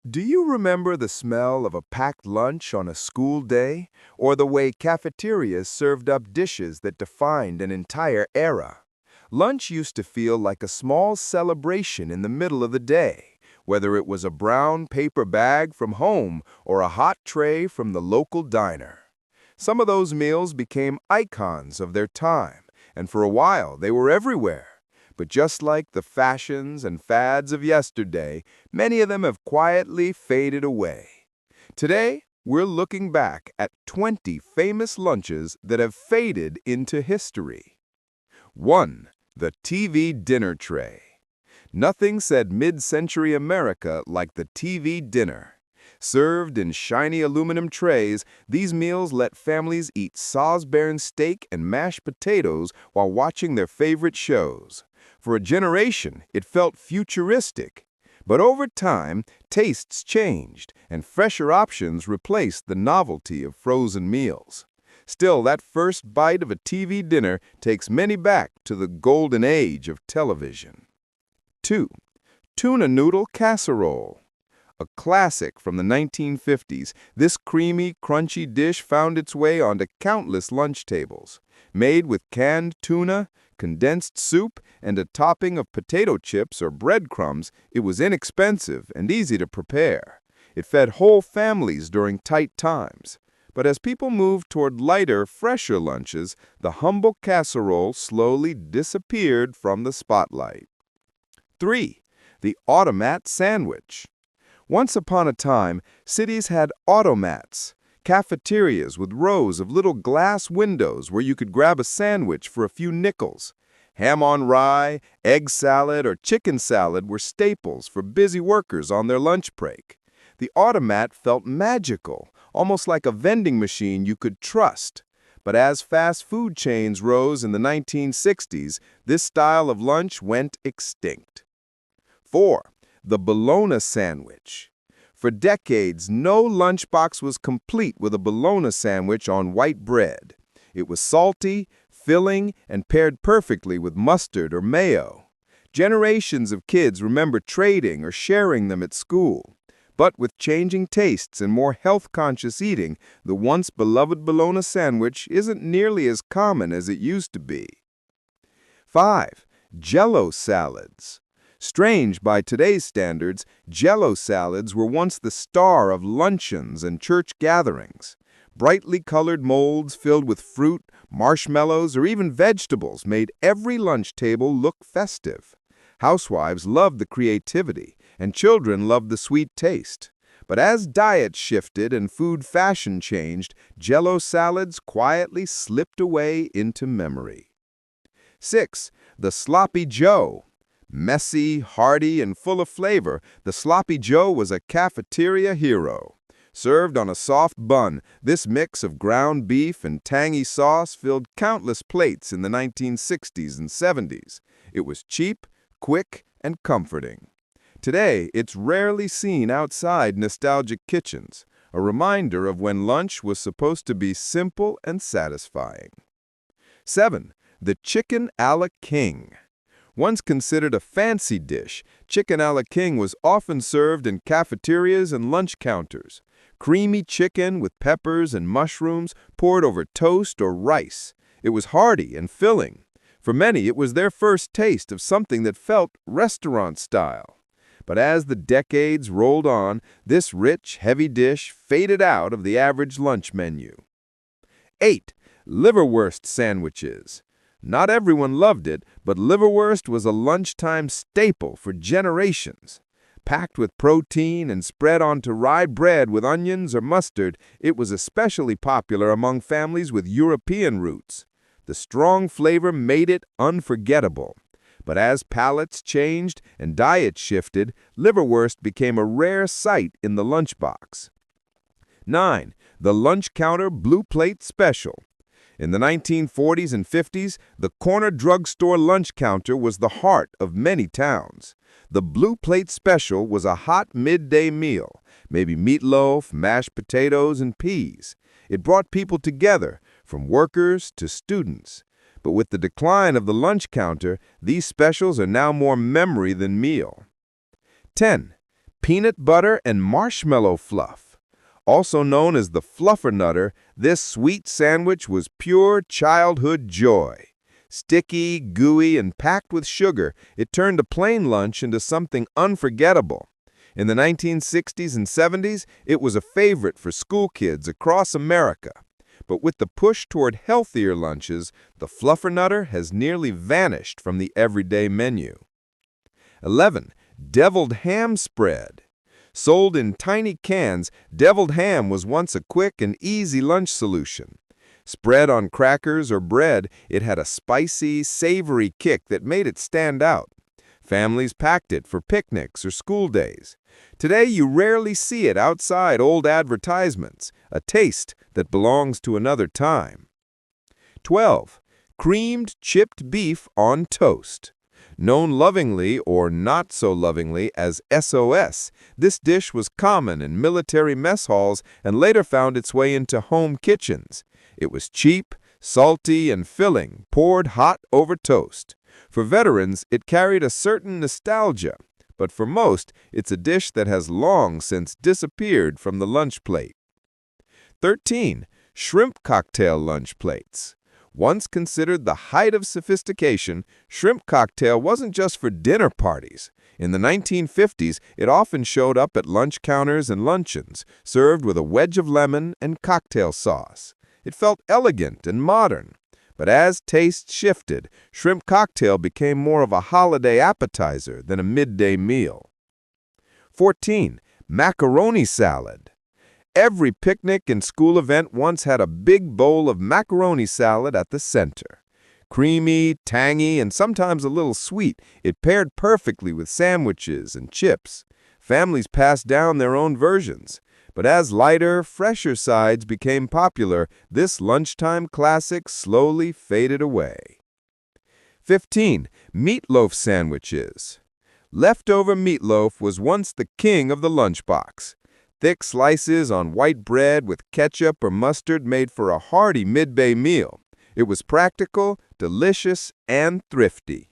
Do you remember the smell of a packed lunch on a school day, or the way cafeterias served up dishes that defined an entire era? Lunch used to feel like a small celebration in the middle of the day, whether it was a brown paper bag from home or a hot tray from the local diner. Some of those meals became icons of their time, and for a while they were everywhere. But just like the fashions and fads of yesterday, many of them have quietly faded away. Today, we're looking back at 20 famous lunches that have faded into history. 1. The TV dinner tray. Nothing said mid-century America like the TV dinner. Served in shiny aluminum trays, these meals let families eat Salisbury steak and mashed potatoes while watching their favorite shows. For a generation, it felt futuristic. But over time, tastes changed, and fresher options replaced the novelty of frozen meals. Still, that first bite of a TV dinner takes many back to the golden age of television. 2. Tuna noodle casserole. A classic from the 1950s, this creamy, crunchy dish found its way onto countless lunch tables. Made with canned tuna, condensed soup, and a topping of potato chips or breadcrumbs, it was inexpensive and easy to prepare. It fed whole families during tight times. But as people moved toward lighter, fresher lunches, the humble casserole slowly disappeared from the spotlight. 3. The automat sandwich. Once upon a time, cities had automats, cafeterias with rows of little glass windows where you could grab a sandwich for a few nickels. Ham on rye, egg salad, or chicken salad were staples for busy workers on their lunch break. The automat felt magical, almost like a vending machine you could trust. But as fast food chains rose in the 1960s, this style of lunch went extinct. 4. The bologna sandwich. For decades, no lunchbox was complete with a bologna sandwich on white bread. It was salty, filling, and paired perfectly with mustard or mayo. Generations of kids remember trading or sharing them at school. But with changing tastes and more health-conscious eating, the once beloved bologna sandwich isn't nearly as common as it used to be. 5. Jell-O salads. Strange by today's standards, Jell-O salads were once the star of luncheons and church gatherings. Brightly colored molds filled with fruit, marshmallows, or even vegetables made every lunch table look festive. Housewives loved the creativity, and children loved the sweet taste. But as diets shifted and food fashion changed, Jell-O salads quietly slipped away into memory. 6. The Sloppy Joe. Messy, hearty, and full of flavor, the Sloppy Joe was a cafeteria hero. Served on a soft bun, this mix of ground beef and tangy sauce filled countless plates in the 1960s and 70s. It was cheap, quick, and comforting. Today, it's rarely seen outside nostalgic kitchens, a reminder of when lunch was supposed to be simple and satisfying. 7. The chicken a la king. Once considered a fancy dish, chicken a la king was often served in cafeterias and lunch counters. Creamy chicken with peppers and mushrooms poured over toast or rice. It was hearty and filling. For many, it was their first taste of something that felt restaurant style. But as the decades rolled on, this rich, heavy dish faded out of the average lunch menu. 8. Liverwurst sandwiches. Not everyone loved it, but liverwurst was a lunchtime staple for generations. Packed with protein and spread onto rye bread with onions or mustard, it was especially popular among families with European roots. The strong flavor made it unforgettable. But as palates changed and diets shifted, liverwurst became a rare sight in the lunchbox. 9. The lunch counter blue plate special. In the 1940s and 50s, the corner drugstore lunch counter was the heart of many towns. The blue plate special was a hot midday meal, maybe meatloaf, mashed potatoes, and peas. It brought people together, from workers to students. But with the decline of the lunch counter, these specials are now more memory than meal. 10. peanut butter and marshmallow fluff. Also known as the fluffernutter, this sweet sandwich was pure childhood joy. Sticky, gooey, and packed with sugar, it turned a plain lunch into something unforgettable. In the 1960s and 70s, it was a favorite for school kids across America. But with the push toward healthier lunches, the fluffernutter has nearly vanished from the everyday menu. 11. Deviled ham spread. Sold in tiny cans, deviled ham was once a quick and easy lunch solution. Spread on crackers or bread, it had a spicy, savory kick that made it stand out. Families packed it for picnics or school days. Today, you rarely see it outside old advertisements, a taste that belongs to another time. 12. Creamed chipped beef on toast. Known lovingly or not so lovingly as SOS, this dish was common in military mess halls and later found its way into home kitchens. It was cheap, salty, and filling, poured hot over toast. For veterans, it carried a certain nostalgia, but for most, it's a dish that has long since disappeared from the lunch plate. 13. Shrimp cocktail lunch plates. Once considered the height of sophistication, shrimp cocktail wasn't just for dinner parties. In the 1950s, it often showed up at lunch counters and luncheons, served with a wedge of lemon and cocktail sauce. It felt elegant and modern. But as tastes shifted, shrimp cocktail became more of a holiday appetizer than a midday meal. 14. Macaroni salad. Every picnic and school event once had a big bowl of macaroni salad at the center. Creamy, tangy, and sometimes a little sweet, it paired perfectly with sandwiches and chips. Families passed down their own versions. But as lighter, fresher sides became popular, this lunchtime classic slowly faded away. 15. Meatloaf sandwiches. Leftover meatloaf was once the king of the lunchbox. Thick slices on white bread with ketchup or mustard made for a hearty midday meal. It was practical, delicious, and thrifty.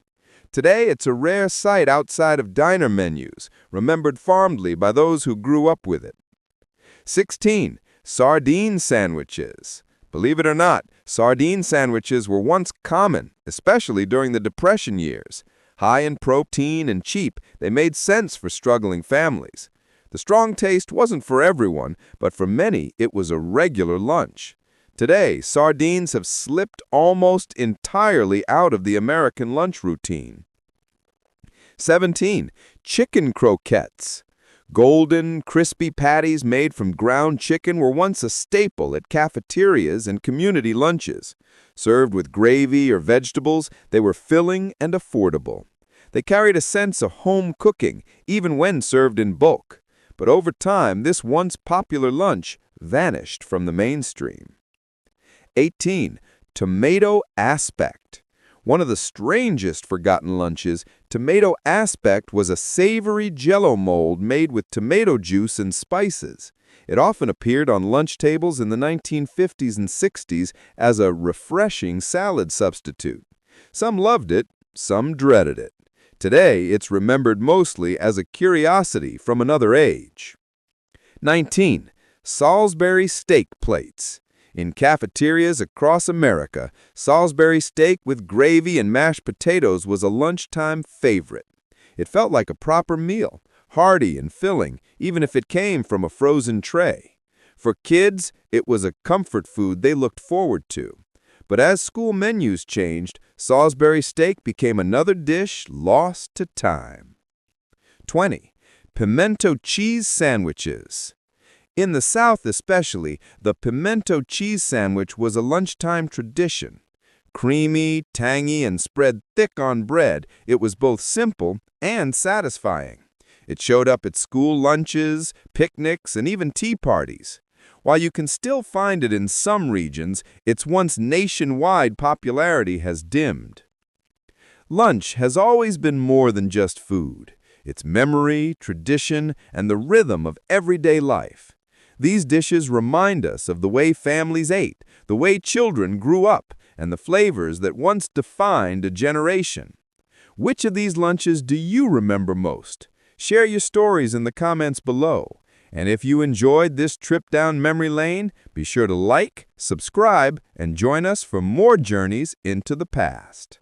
Today, it's a rare sight outside of diner menus, remembered fondly by those who grew up with it. 16. Sardine sandwiches. Believe it or not, sardine sandwiches were once common, especially during the Depression years. High in protein and cheap, they made sense for struggling families. The strong taste wasn't for everyone, but for many, it was a regular lunch. Today, sardines have slipped almost entirely out of the American lunch routine. 17. Chicken croquettes. Golden, crispy patties made from ground chicken were once a staple at cafeterias and community lunches. Served with gravy or vegetables, they were filling and affordable. They carried a sense of home cooking, even when served in bulk. But over time, this once popular lunch vanished from the mainstream. 18. Tomato aspic. One of the strangest forgotten lunches, tomato aspic was a savory Jell-O mold made with tomato juice and spices. It often appeared on lunch tables in the 1950s and 60s as a refreshing salad substitute. Some loved it, some dreaded it. Today, it's remembered mostly as a curiosity from another age. 19. Salisbury steak plates. In cafeterias across America, Salisbury steak with gravy and mashed potatoes was a lunchtime favorite. It felt like a proper meal, hearty and filling, even if it came from a frozen tray. For kids, it was a comfort food they looked forward to. But as school menus changed, Salisbury steak became another dish lost to time. 20. Pimento cheese sandwiches. In the South especially, the pimento cheese sandwich was a lunchtime tradition. Creamy, tangy, and spread thick on bread, it was both simple and satisfying. It showed up at school lunches, picnics, and even tea parties. While you can still find it in some regions, its once nationwide popularity has dimmed. Lunch has always been more than just food. It's memory, tradition, and the rhythm of everyday life. These dishes remind us of the way families ate, the way children grew up, and the flavors that once defined a generation. Which of these lunches do you remember most? Share your stories in the comments below. And if you enjoyed this trip down memory lane, be sure to like, subscribe, and join us for more journeys into the past.